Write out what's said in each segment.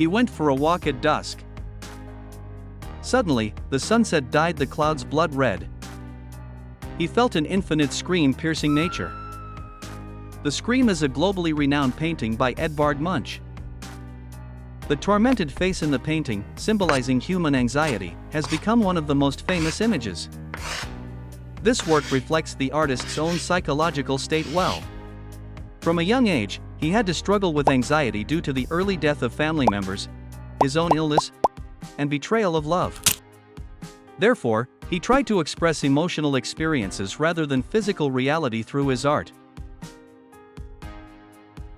He went for a walk at dusk. Suddenly, the sunset dyed the clouds blood red. He felt an infinite scream piercing nature. The Scream is a globally renowned painting by Edvard Munch. The tormented face in the painting, symbolizing human anxiety, has become one of the most famous images. This work reflects the artist's own psychological state well. From a young age, he had to struggle with anxiety due to the early death of family members, his own illness, and betrayal of love. Therefore, he tried to express emotional experiences rather than physical reality through his art.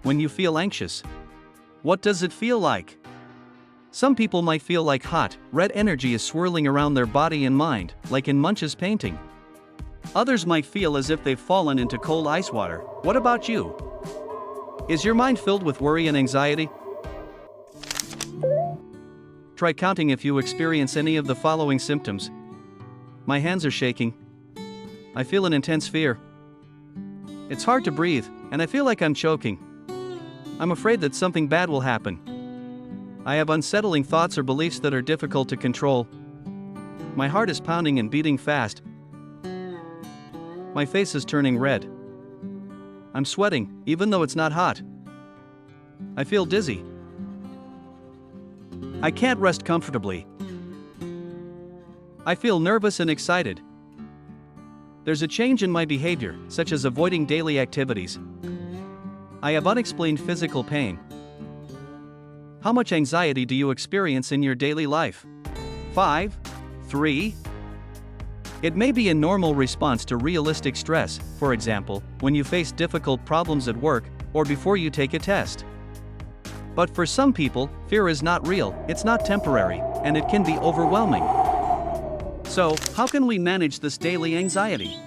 When you feel anxious, what does it feel like? Some people might feel like hot, red energy is swirling around their body and mind, like in Munch's painting. Others might feel as if they've fallen into cold ice water. What about you? Is your mind filled with worry and anxiety? Try counting if you experience any of the following symptoms. My hands are shaking. I feel an intense fear. It's hard to breathe, and I feel like I'm choking. I'm afraid that something bad will happen. I have unsettling thoughts or beliefs that are difficult to control. My heart is pounding and beating fast. My face is turning red. I'm sweating, even though it's not hot. I feel dizzy. I can't rest comfortably. I feel nervous and excited. There's a change in my behavior, such as avoiding daily activities. I have unexplained physical pain. How much anxiety do you experience in your daily life? 5, 3. It may be a normal response to realistic stress, for example, when you face difficult problems at work, or before you take a test. But for some people, fear is not real, it's not temporary, and it can be overwhelming. So, how can we manage this daily anxiety?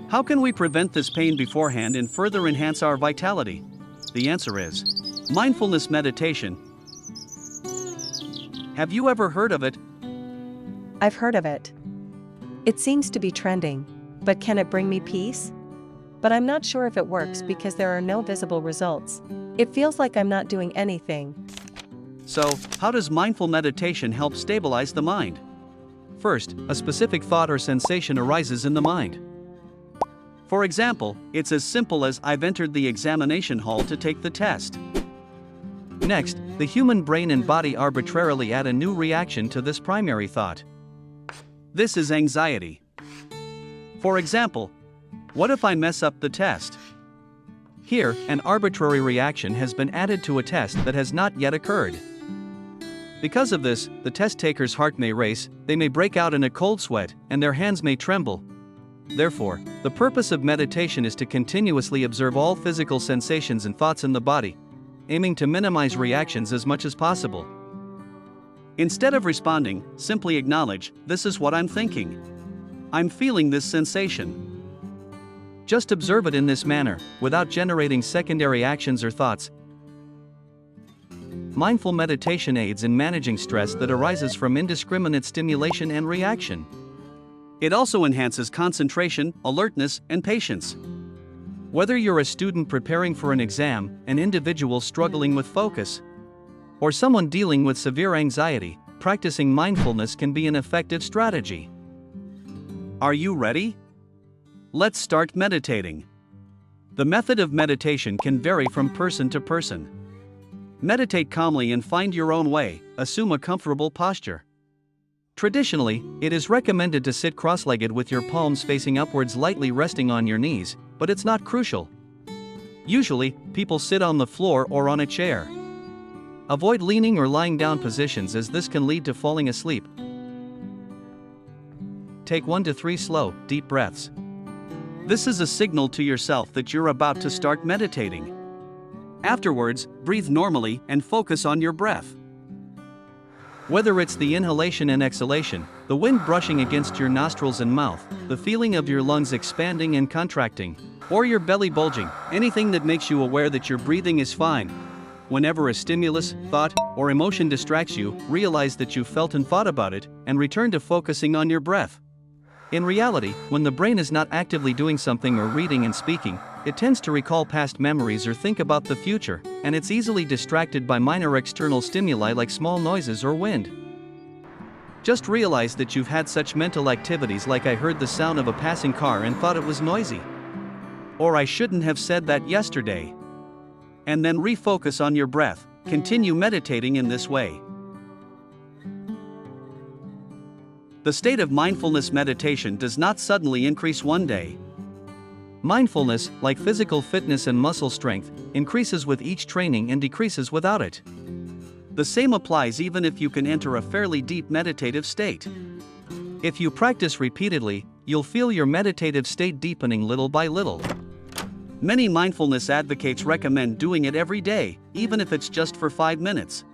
How can we prevent this pain beforehand and further enhance our vitality? The answer is mindfulness meditation. Have you ever heard of it? I've heard of it. It seems to be trending, but can it bring me peace? But I'm not sure if it works because there are no visible results. It feels like I'm not doing anything. So, how does mindful meditation help stabilize the mind? First, a specific thought or sensation arises in the mind. For example, it's as simple as I've entered the examination hall to take the test. Next, the human brain and body arbitrarily add a new reaction to this primary thought. This is anxiety. For example, what if I mess up the test? Here, an arbitrary reaction has been added to a test that has not yet occurred. Because of this, the test taker's heart may race, they may break out in a cold sweat, and their hands may tremble. Therefore, the purpose of meditation is to continuously observe all physical sensations and thoughts in the body, aiming to minimize reactions as much as possible. Instead of responding, simply acknowledge, this is what I'm thinking. I'm feeling this sensation. Just observe it in this manner, without generating secondary actions or thoughts. Mindful meditation aids in managing stress that arises from indiscriminate stimulation and reaction. It also enhances concentration, alertness, and patience. Whether you're a student preparing for an exam, an individual struggling with focus, or someone dealing with severe anxiety, practicing mindfulness can be an effective strategy. Are you ready? Let's start meditating. The method of meditation can vary from person to person. Meditate calmly and find your own way, assume a comfortable posture. Traditionally, it is recommended to sit cross-legged with your palms facing upwards, lightly resting on your knees, but it's not crucial. Usually, people sit on the floor or on a chair. Avoid leaning or lying down positions as this can lead to falling asleep. Take 1 to 3 slow, deep breaths. This is a signal to yourself that you're about to start meditating. Afterwards, breathe normally and focus on your breath. Whether it's the inhalation and exhalation, the wind brushing against your nostrils and mouth, the feeling of your lungs expanding and contracting, or your belly bulging, anything that makes you aware that your breathing is fine. Whenever a stimulus, thought, or emotion distracts you, realize that you felt and thought about it, and return to focusing on your breath. In reality, when the brain is not actively doing something or reading and speaking, it tends to recall past memories or think about the future, and it's easily distracted by minor external stimuli like small noises or wind. Just realize that you've had such mental activities like I heard the sound of a passing car and thought it was noisy. Or I shouldn't have said that yesterday. And then refocus on your breath. Continue meditating in this way. The state of mindfulness meditation does not suddenly increase one day. Mindfulness, like physical fitness and muscle strength, increases with each training and decreases without it. The same applies even if you can enter a fairly deep meditative state. If you practice repeatedly, you'll feel your meditative state deepening little by little. Many mindfulness advocates recommend doing it every day, even if it's just for 5 minutes.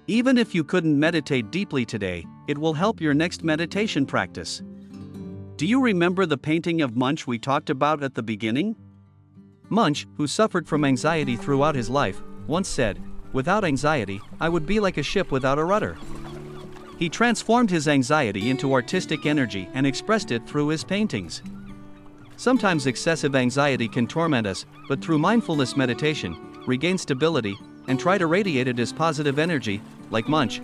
Even if you couldn't meditate deeply today, it will help your next meditation practice. Do you remember the painting of Munch we talked about at the beginning? Munch, who suffered from anxiety throughout his life, once said, "Without anxiety, I would be like a ship without a rudder." He transformed his anxiety into artistic energy and expressed it through his paintings. Sometimes excessive anxiety can torment us, but through mindfulness meditation, regain stability, and try to radiate it as positive energy, like Munch,